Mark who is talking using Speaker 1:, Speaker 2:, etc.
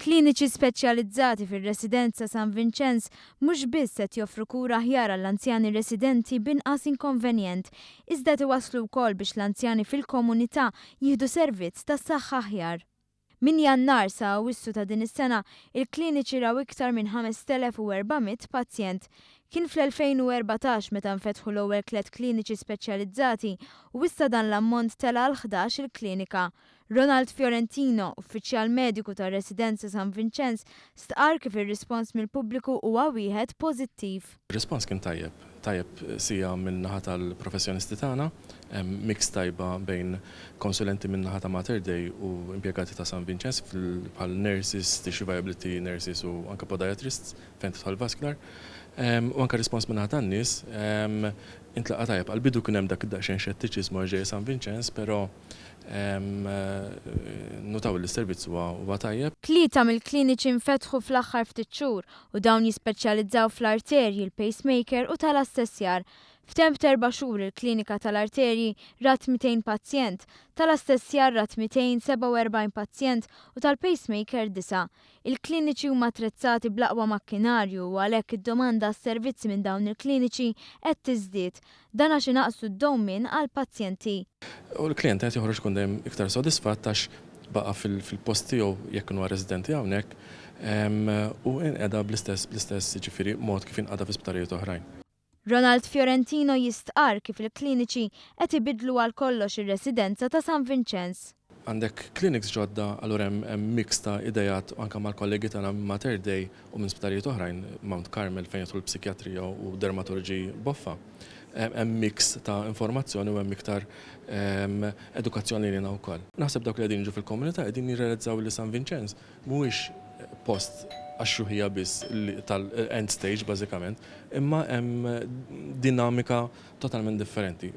Speaker 1: Kliniċi speċjalizzati fir-Residenza San Vincenz mhux biss qed joffru kura aħjar għall-anzjani residenti b'inqas inkonvenjent, iżda iwasslu wkoll biex l-anzjani fil-komunità jieħdu servizz tas-saħħa aħjar. Min Jannar sa Awwissu ta' din is-sena, il-kliniċi raw iktar minn 5400 pazjent. Kien fl-2014 meta nfetħu l-ewwel 3 kliniċi speċjalizzati u issa dan l-ammont tela għal 11 il-klinika. Ronald Fiorentino, uffiċjal mediku tar-Residenza San Vincenz, stqar kif ir-rispons mill-pubbliku huwa wieħed pożittiv.
Speaker 2: Ir-rispons kien tajjeb sija min-naħa tal-professjonisti tagħna, mix tajba bejn konsulenti min-naħa ta' Mater Dei u impjegati ta' San Vincenz bħal nurses, tissue viability nurses u anke podiatrists fejn tidħol vascular. U anke rispons min-naħa tan-nies intlaqa tajjeb. Għal-bidu kien hemm dak id-daqsxejn xettiċiżmu ġej San Vincenz, però notaw l-servizz huwa tajjeb.
Speaker 1: 3 mill-kliniċi nfetħu fl-aħħar ftit xhur u dawn jispeċjalizzaw fl-arterji, il-pacemaker u tal-assessjar. F'temp 4 xhur il-klinika tal-arterji rat 200 pazjent, tal-assessjar rat 247 pazjent u tal-pacemaker 9. Il-kliniċi huma attrezzati bl-aqwa makkinarju u għalhekk id-domanda għas-servizzi minn dawn il-kliniċi qed tiżdied. Dan għax inaqsu d-dowmin għall-pazjenti.
Speaker 2: U l-klient qed joħroġ ikun dejjem iktar sodisfatt għax baqa' fil-post tiegħu jekk huwa residenti hawnhekk u inqeda bl-istess ġifieri mod kif inqeda fi sptarijiet oħrajn.
Speaker 1: Ronald Fiorentino jistqar kif il-kliniċi qed ibidlu għal kollox ir-Residenza ta' San Vincenz.
Speaker 2: Għandek clinics ġodda, allura hemm mix ta' idejat anke mal-kollegi tagħna Mater Dei u minn sptarijiet oħrajn, Mount Carmel fejn jidħol psikjatrija u dermatoloġi boffa. Hemm mix ta' informazzjoni u hemm iktar edukazzjoni lilna wkoll. Naħseb dawk li qegħdin jiġu fil-komunità qegħdin jirrealizzaw li San Vincenz mhuwiex post għax-xuħija biss tal-end stage bażikament, imma hemm dinamika totalment differenti.